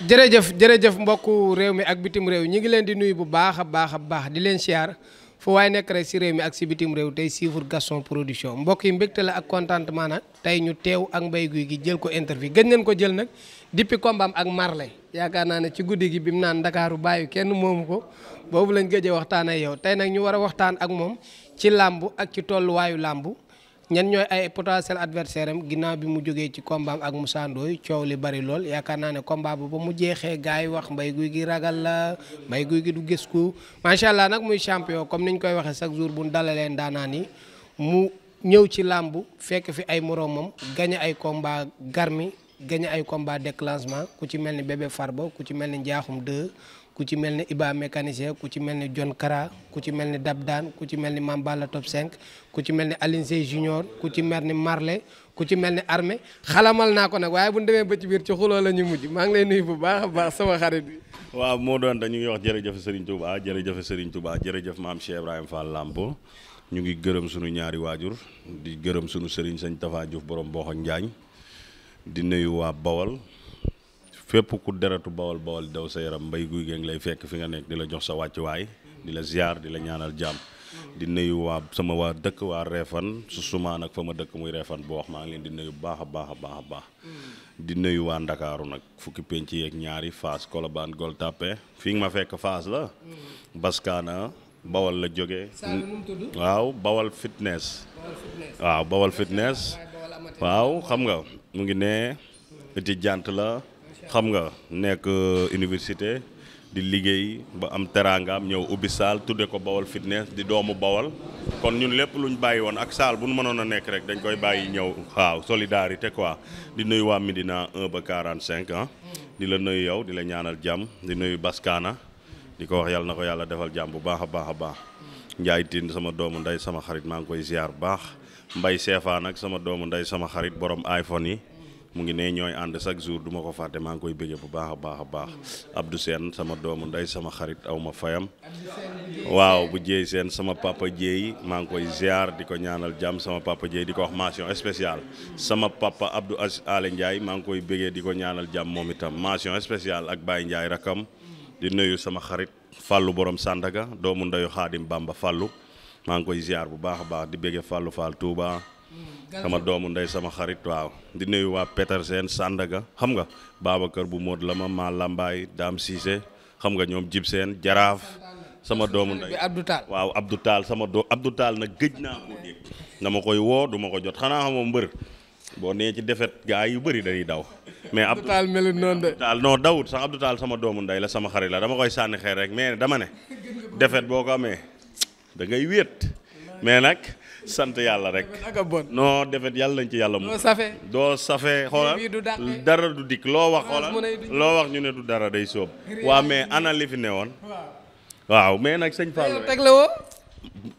jërëjëf mbokku réew mi ak bitim réew ñi ngi leen di nuyu bu baax a baax di leen siyaar fu waaye nekk rek si réew mi ak si bitim réew tey suivre Gaston Production mbokk yi mbégte la ak contentement nag tey ñu teew ak Mbaye Gouy Gui jël ko interview gën nañ ko jël nag depuis combat am ak Marley yaakaar naa ne ci guddi gi bi mu naan Ndakaaru bàyyi kenn moomu ko boobu lañ gëjee waxtaan ak yow tey nag ñu war a waxtaan ak moom ci làmb ak ci tolluwaayu làmb ñan ñooy ay potentiel adversaire am ginnaaw bi mu jógee ci combat am ak Moussa Ndoye coow li bari lool yaakaar naa ne combat ba mu jeexee gars yi wax Mbaye Gouy Gui ragal la Mbaye Gouy Gui du gëstu macha allah nag muy champion comme niñ koy waxee chaque jour bu ñu dalalee ndaanaan yi mu ñëw ci làmb fekk fi ay moromam gañe ay combat garmi gañe ay combat déclenchement ku ci mel ni Bébé Farba ku ci mel ni Njaaxum 2 ku ci mel ni Iba mécanicien ku ci mel ni John Kara ku ci mel ni Dabdaan ku ci mel ni Mambala top 5 ku ci mel ni Alioune Seye Junior ku ci mel ni Marley ku ci mel ni Armée xalamal naa ko nag waaye bu ñu demee ba ci biir ci xuloo la ñu mujj maa ngi lay nuyu bu baax a baax sama xarit bi. waaw moo doon dañuy wax jërëjëf Serigne Touba jërëjëf Serigne Touba jërëjëf maam Cheikh Ibrahima Fall Lampo ñu ngi gërëm sunu ñaari waajur di gërëm sunu Serigne Sëñ Tafa Diouf borom Bokh ak Njaañ di nuyu waa Bawol. fépp ku deretu bawal daw sa yaram Mbaye Gouy Gui ngi lay fekk fi nga nekk di la jox sa wàccuwaay di la ziar di la ñaanal jàmm di nuyu waa dëkk waa Réfane su sumaan ak fa ma dëkk muy Réfane boo wax maa ngi leen di nuyu baax a baax di nuyu waa Ndakaaru nag fukki penc yeeg ñaari Fass Colobane Gueule Tapée fii nga ma fekk Fass la Baskana Bawal la jógee waaw Bawal fitness waaw xam nga mu ngi ne étudiant la xam nga nekk université di liggéey ba am teraangaam ñëw ubbi saal tudde ko Bawal fitness di doomu Bawal kon ñun lépp luñ bàyyi woon ak saal bu nu mënoon a nekk rek dañ koy bàyyi ñëw waaw solidarité quoi di nuyu waa Médina 1 ba 45 ah di la nuyu yow di la ñaanal jàmm di nuyu Baskana di ko wax yàlla na ko yàlla defal jàmm bu baax a baax Njaay Tine sama doomu ndey sama xarit maa ngi koy ziar bu baax Mbay Seefaa nag sama doomu ndey sama xarit borom iPhone yi mu ngi ne ñooy ànd chaque jour du ma ko fàtte maa ngi koy bëggee bu baax a baax Abdou Sène sama doomu ndey sama xarit aw ma fayam waaw bu jéey seen sama papa jéey maa ngi koy ziar di ko ñaanal jàmm sama papa jéey di ko wax mention spéciale sama papa Abdou Ale Ndiaye maa ngi koy bëggee di ko ñaanal jàmm moom itam mention spéciale ak Baye Ndiaye rakam di nuyu sama xarit Fallou borom Sandaga doomu ndeyu Xaadim Bamba Fallou maa ngi koy ziar bu baax a baax di bëggee Fallou Fall Touba sama doomu ndey sama xarit waaw di nuyu waa Petersen Sandaga xam nga Babacar bu Mod la ma Lambaay Dame Cissé xam nga ñoom Jib Seen Jaraaf sama doomu ndey waaw Abdou Tall Abdou Tall nag gëj naa koo dégg dama koy woo du ma ko jot xanaa xamoo mbër boo nee ci defet gaa yu bëri dañuy daw mais Abdou Tall melut noonu de Tall non dawut sax Abdou Tall sama doomu ndey la sama xarit la dama koy sànni xeer rek mais dama ne defet boo ko amee da ngay wéet mais nag sant yàlla rek non defet yàlla lañ ci yàlla mu doo safe xoolal dara du dikk loo wax ñu ne du dara day sóob waaw mais ana li fi ne woon waaw mais nag sëñ Fall tegle woo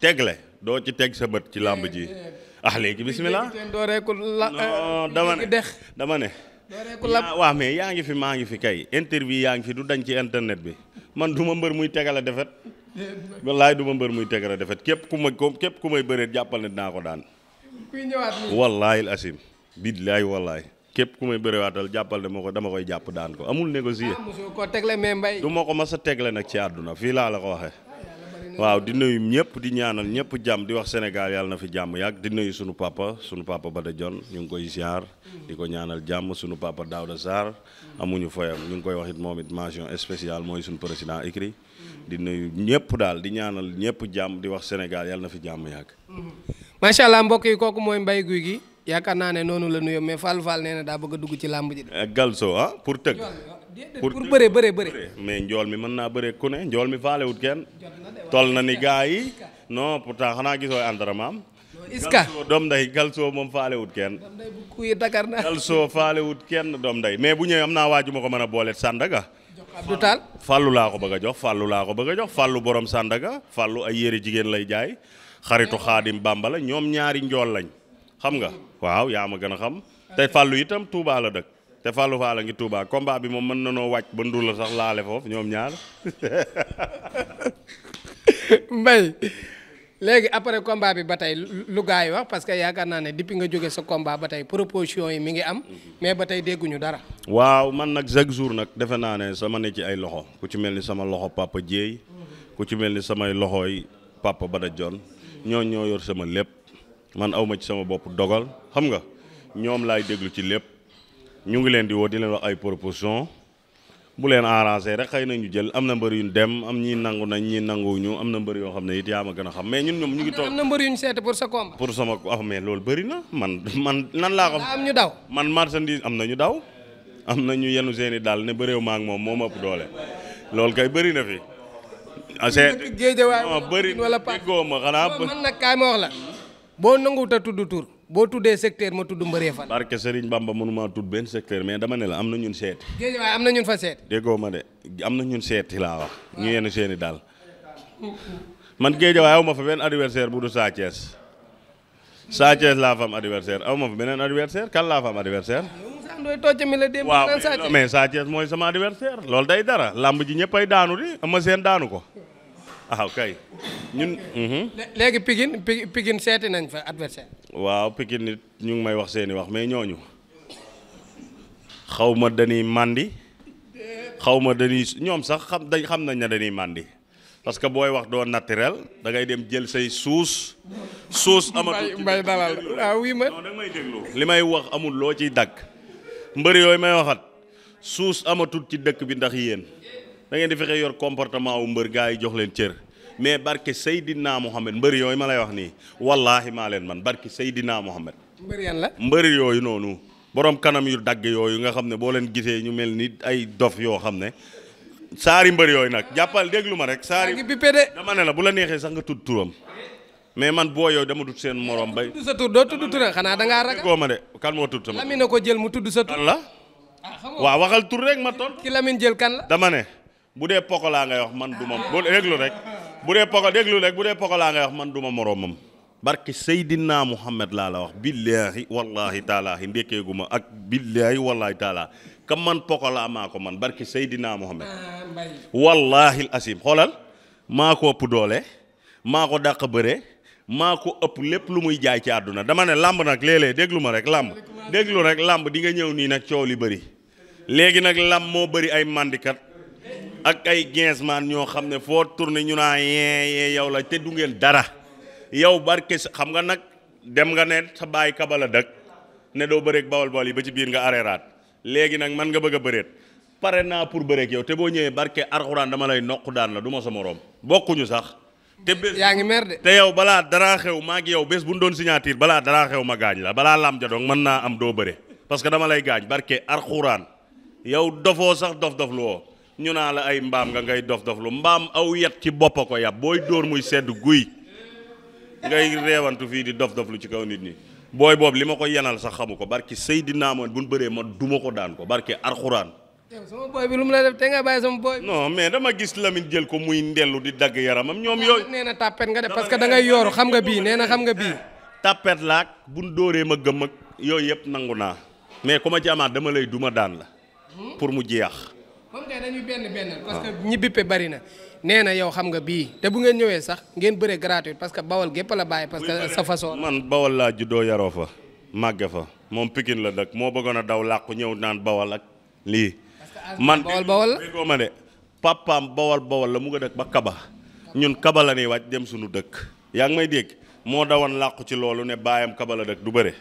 tegle doo ci teg sa bët ci làmb ji léegi bismillah non dama ne waaw mais yaa ngi fi maa ngi fi kay interview yaa ngi fi du dañ ci internet bi man du ma mbër muy tegale defet wallaay du ma mbër muy tegale defet képp ku may bëreet jàppal ne dinaa ko daan wallaay asim billaay wallaay képp ku may bëreewaatal jàppal ne dama koy jàpp daan ko amul négocier du ma ko mas a tegle nag ci àdduna fii laa la ko waxee waaw di nuyu ñëpp di ñaanal ñëpp jàmm di wax Sénégal yàlla na fi jàmm yàgg di nuyu sunu papa Bada Dione ñu ngi koy ziar di ko ñaanal jàmm sunu papa Daouda Sarr amuñu foyam ñu ngi koy wax it moom it mention spéciale mooy sunu président écrit di nuyu ñëpp daal di ñaanal ñëpp jàmm di wax Sénégal yàlla na fi jàmm yàgg. macha allah mbokk yi kooku mooy Mbaye Gouy Gui yaakaar naa ne noonu la nuyoo mais Fall nee na daa bëgg a dugg ci làmb ji. Galso pour tëgg. pour bëre mais njool mi mën naa bëre ku ne njool mi faalewut kenn tol na ni gaa yi non pourtant xanaa gisooy entraînement iska doom nday Galso moom faalewut kenn Galso faalewut kenn doom nday mais bu ñëwee am naa waaju ma ko mën a booleet Sandaga Abdou Tall Fallou laa ko bëgg a jox Fallou borom Sandaga Fallou ay yére jigéen lay jaay xaritu Xaadim Bamba la ñoom ñaari njool lañ xam nga waaw yaa ma gën a xam te Fallou itam Touba la dëkk te Fallou Fall a ngi Touba combat bi moom mën na noo wàcc ba ndur la sax laale foofu ñoom ñaar Mbaye léegi après combat bi ba tey lu gars yi wax parce que yaakaar naa ne depuis nga jóge sa combat ba tey proposition yi mi ngi am mais ba tey dégguñu dara. waaw man nag chaque jour nag defe naa ne sama ne ci ay loxo ku ci mel ni sama loxo papa Dieye ku ci mel ni samay loxooy papa Bada John ñoo yor sama lépp man awma ci sama bopp dogal xam nga ñoom laay déglu ci lépp ñu ngi leen di woo di leen wax ay proposition bu leen arrangé rek xëy na ñu jël am na mbër yu ñu dem am ñii nangu nañ ñii nanguwuñu am na mbër yoo xam ne it yaa ma gën a xam mais ñun ñoom ñu ngi toog am na mbër yu ñu seete pour sa combat. pour sama mais loolu bëri na man nan laa ko. am ñu daw. man marchandise am na ñu daw am na ñu yenu seeni daal ne bëréew ma ak moom moo ma ëpp doole loolu kay bëri na fi. géejawaay bëri wala déggoo ma xanaa. man nag kaay ma wax la boo nanguwut a tudd tur boo tuddee secteur ma tudd mbëree fan. barke Serigne Bamba mënuma tudd benn secteur mais dama ne la am na ñun seeti. géejawaay am na ñun fa seet. déggoo ma de am na ñun seeti laa wax. ñu yenu seeni daal. man géejawaay aw ma fa benn adversaire bu du Sa Thiès. Sa Thiès laa fa am adversaire aw ma fa beneen adversaire kan laa fa am adversaire. waaw mais Sa Thiès mooy sama adversaire loolu day dara lamb ji ñëppay daanu di ama seen daanu ko waaw kay ñun. léegi Pikine seeti nañ fa adversaire. waaw Pikine nit ñu ngi may wax seeni wax mais ñooñu xaw ma dañuy màndi xaw ma dañuy ñoom sax xam nañ ne dañuy màndi parce que booy wax doo naturel da ngay dem jël say suus amatul. mbay dalal waaw oui ma. non da nga may déglu li may wax amul loo ciy dagg. mbër yooyu may waxat suus amatul ci dëkk bi ndax yéen da ngeen di fexe yor comportement wu mbër gaa yi jox leen cër mais barke Seydina Mohamed mbër yooyu ma lay wax nii wallaahi maa leen man barke Seydina Mohamed. mbër yan la. mbër yooyu noonu borom kanam yu dagg yooyu nga xam ne boo leen gisee ñu mel ni ay dof yoo xam ne saari mbër yooyu nag jàppal déglu ma rek. saari dama ne la bu la neexee sax nga tudd turam. mais man boo yow dama tudd seen morom bay. tudd sa tur doo tudd turam xanaa da ngaa ragal. déggoo ma de kan moo tudd sama. Lamine ko jël mu tudd sa tur. kan la. waaw waxal tur rek ma toll. ki Lamine jël kan la. dama ne bu dee pokolaa ngay wax man du ma. bu déglu rek bu dee pokolaa ngay wax man du ma moromam. barke Seydina Muhammad laa la wax. billaahi wallaahi taalaahi ndekkeegu ma ak billaahi wallaahi taalaa kam man pokolaa maa ko man barke Seydina Muhammad. wallaahi asim xoolal maa ko ëpp doole maa ko dàq bëre. maa ko ëpp lépp lu muy jaay ci àdduna dama ne làmb nag léeg-léeg déglu ma rek làmb déglu rek làmb di nga ñëw nii nag coow li bëri léegi nag làmb moo bëri ay mandikat ak ay gainsman ñoo xam ne foo tourné ñu naa yee yow la te du ngeen dara yow barke xam nga nag dem nga ne sa baay kabala dëkk ne doo bëreeg bawol yi ba ci biir nga areeraat léegi nag man nga bëgg a bëreet pare naa pour bëreeg yow te boo ñëwee barke arxuraan dama lay noq daan la du ma sa moroom bokkuñu sax. te bés yaa ngi mer de. te yow balaa dara xew maa ngi yow bés bu ñu doon signature balaa dara xew ma gaañ la balaa lam ja doon mën naa am doo bëre parce que dama lay gaañ barke arxuraan yow dofoo sax dof lu woo ñu naa la ay mbaam nga ngay dof lu mbaam aw yet ci boppa ko yàpp booy dóor muy sedd guy ngay reewantu fii di dof lu ci kaw nit ñi booy boobu li ma ko yenal sax xamu ko barke Seydina moon bu ñu bëree ma duma ko daan ko barke arxuraan. yow sama boy bi lu mu la def te nga bàyyi sama boy. non mais dama gis Lamine jël ko muy ndellu di dagg yaramam ñoom yooyu. nee na tàppet nga def parce que da ngay yooru xam nga bii nee na xam nga bii. tàppet laak buñ dóoree ma gëm ak yooyu yëpp nangu naa mais ku ma ci amaat dama lay duma daan la pour mu jeex. moom kay dañuy benn parce que ñi bippe bari na nee na yow xam nga bii te bu ngeen ñëwee sax ngeen bëre gratuit parce que bawal gépp la bàyyi parce que sa façon. man bawal laa juddoo yaroo fa màgge fa moom Pikine la dëkk moo bëggoon a daw làqu ñëw naan bawal ak lii. man bawal déggoo ma de papaam bawal la mu nga dëkk ba kaba ñun kaba la ni wàcc dem suñu dëkk yaa ngi may dégg moo dawoon làqu ci loolu ne baayam kaba la dëkk du bëre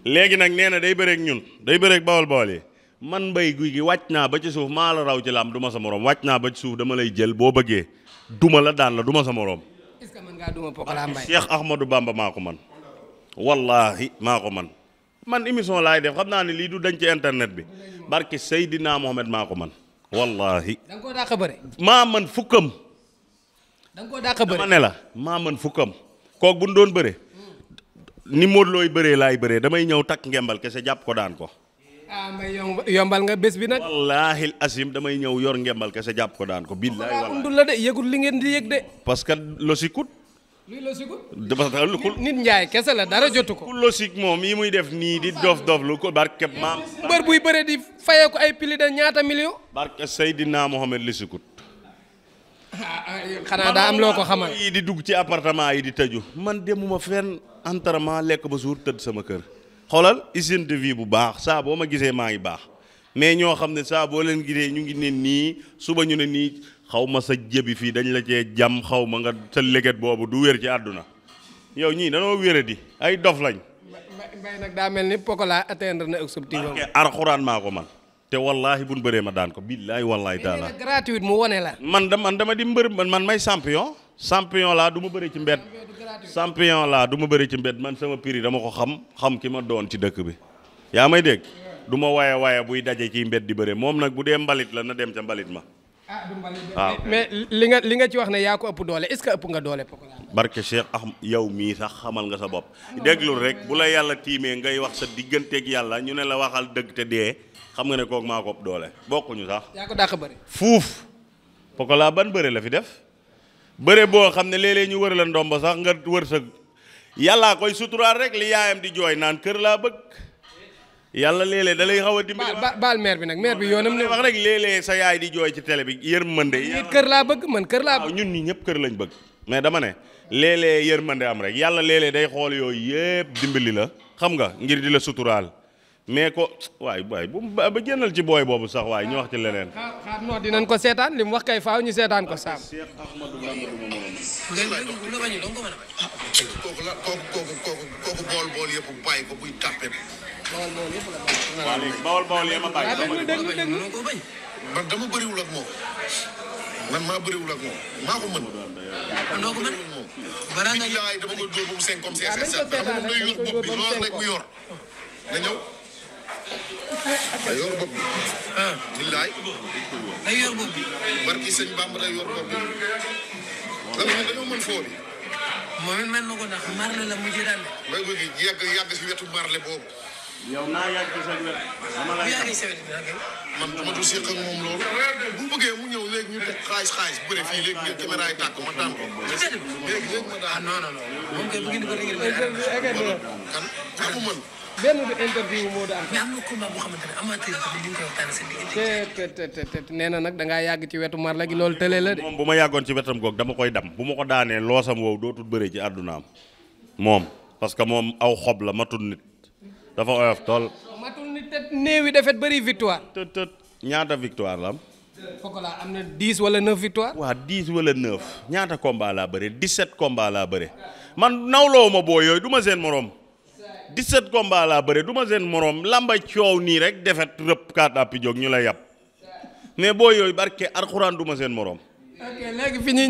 léegi nag nee na day bëreeg ñun day bëreeg bawal yi man mbay guy gi wàcc naa ba ci suuf maa la raw ci lam du ma sa morom wàcc naa ba ci suuf dama lay jël boo bëggee duma la daan la du ma sa morom. est-ce que mën ngaa duma Pokola Mbaye. Cheikh Ahmadou Bamba maa ko man wallaahi maa ko man émission laay def xam naa ne lii du dañ ci internet bi barke Seydina Mohamed maa ko man wallaahi. da nga koo dàq bëre. maa man fukkam. da nga koo dàq bëre dama ne la maa man fukkam. kooku bu ñu doon bëre. ni Modou looy bëree laay bëree damay ñëw takk ngembal kese jàpp ko daan ko. ah mbay yombal nga bés bi nag. wallaahi asim damay ñëw yor ngembal kese jàpp ko daan ko. billaahi wallaahi undul la de yëgul li ngeen di yëg de. parce que losikut. luy losiku. nit njaay kese la dara jotu ko. ku losik moom yi muy def nii di dof lu ko barke maam. mbër buy bëre di fayee ko ay pili de ñaata million. barke Seydina Mohamed lisikut. xanaa daa am loo ko xamal. yi di dugg ci appartement yi di tëju man demuma fenn entraînement lekk ba suur tëdd sama kër. xoolal hygiène de vie bu baax saa boo ma gisee maa ngi baax mais ñoo xam ne saa boo leen gisee ñu ngi ne nii suba ñu ne nii xaw ma sa jëbi fii dañ la cee jam xaw ma nga sa léget boobu du wér ci àdduna yow ñii danoo wéradi ay dof lañ. mbay nag daa mel ni Pokola atteindre na objectif am. Alxuraan maa ko man te wallaahi buñ bëree ma daan ko billaahi wallaahi taala. gratuite mu wone la. man dama di mbër man may champion laa du ma bëri ci mbedd. champion laa du ma bëri ci mbedd man sama prix dama ko xam ki ma doon ci dëkk bi yaa may dégg du ma waaye buy daje ci mbedd di bëre moom nag bu dee mbalit la na dem ca mbalit ma. waaw mais li nga ci wax ne yaa ko ëpp doole est-ce que ëpp nga doole Pokola. barke Cheikh yow mii sax xamal nga sa bopp déglul rek bu la yàlla tiimee ngay wax sa digganteeg yàlla ñu ne la waxal dëgg te dee xam nga ne kooku maa ko ëpp doole bokkuñu sax. yaa ko dàq bëri. fuuf Pokola ban bëre la fi def bëre boo xam ne léeg-léeg ñu wër la ndomba sax nga wër sa yàllaa koy suturaal rek li yaayam di jooy naan kër laa bëgg yàlla léeg-léeg da lay xaw a dimbali. baal maire bi nag maire bi yoonam ne wax rek léeg-léeg sa yaay di jooy ci télé bi yërmande. nit kër laa bëgg man kër laa bëgg. ñun ñi ñëpp kër lañ bëgg mais dama ne léeg-léeg yërmande am rek yàlla léeg-léeg day xool yooyu yëpp dimbali la xam nga ngir di la suturaal mais ko waay bu ba génnal ci booy boobu sax waaye ñu wax ci leneen. xaar non dinañ ko seetaan li mu wax kay faaw ñu seetaan ko saam. Cheikh Ahmadou Bamba du ma morom. kooku bool yëpp bàyyi ko buy tàppee. waaw léegi bawol yee ma bàyyi. man dama bëriwul ak moom man maa bëriwul ak moom maa ko mën. noo ko mën balaa nga billaay dama ko dóor ba mu 5 comme 5 xam nga moom day yor bopp bi loolu rek mu yor na ñëw day yor bopp bi billaay day yor bopp bi barki sëñ Bamba day yor bopp bi lan ñu dañoo mën foo bi moom it mel na ko ndax marle la mujj daal may bëgg yàgg si wetu marle boobu yow naa yàgg ci sa wet. dama bu lay yàggee sa wet bi nag man dama du seq ak moom loolu bu bëggee mu ñëw léegi ñu teg xaalis bëre fii léegi nga caméra yi tàkk ma daan ko léegi ma ah daan non moom kay bu ngeen di ko ngeen kan mu mën benn du interview moo da am. mais am na combat boo xamante ne amateur bi li ñu koy waxtaanee seen diggante. te nee na nag da ngaa yàgg ci wetu marla gi loolu tële la de. moom bu ma yàggoon ci wetam goog dama koy dam bu ma ko daanee loosam wow dootul bëree ci àddunaam moom parce que moom aw xob la matul nit dafa oyof tool. matul nit te néewi defet bëri victoire. tët ñaata victoire la am. Pokola am na 10 wala 9 victoire. waa 10 wala 9 ñaata combat laa bëre 17 combat laa bëre man nawloo ma boo yooyu du ma seen morom 17 combat laa bëre du ma seen morom lamba coow nii rek defet rëpp kaat appi jóg ñu la yàpp mais boo yooyu barke alxuraan du ma seen morom. ok léegi fi ñuy